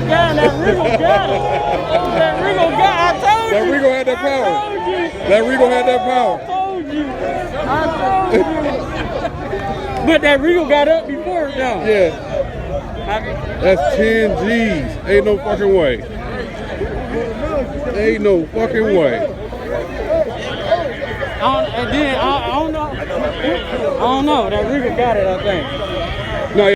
got that Regal got it. That Regal got. I told you. That Regal had that power. I told you. That Regal had that power. I told you. But that Regal got up before it though. Yeah. That's 10 G's. Ain't no fucking way. Ain't no fucking way. I don't know. I don't know. That Regal got it, I think.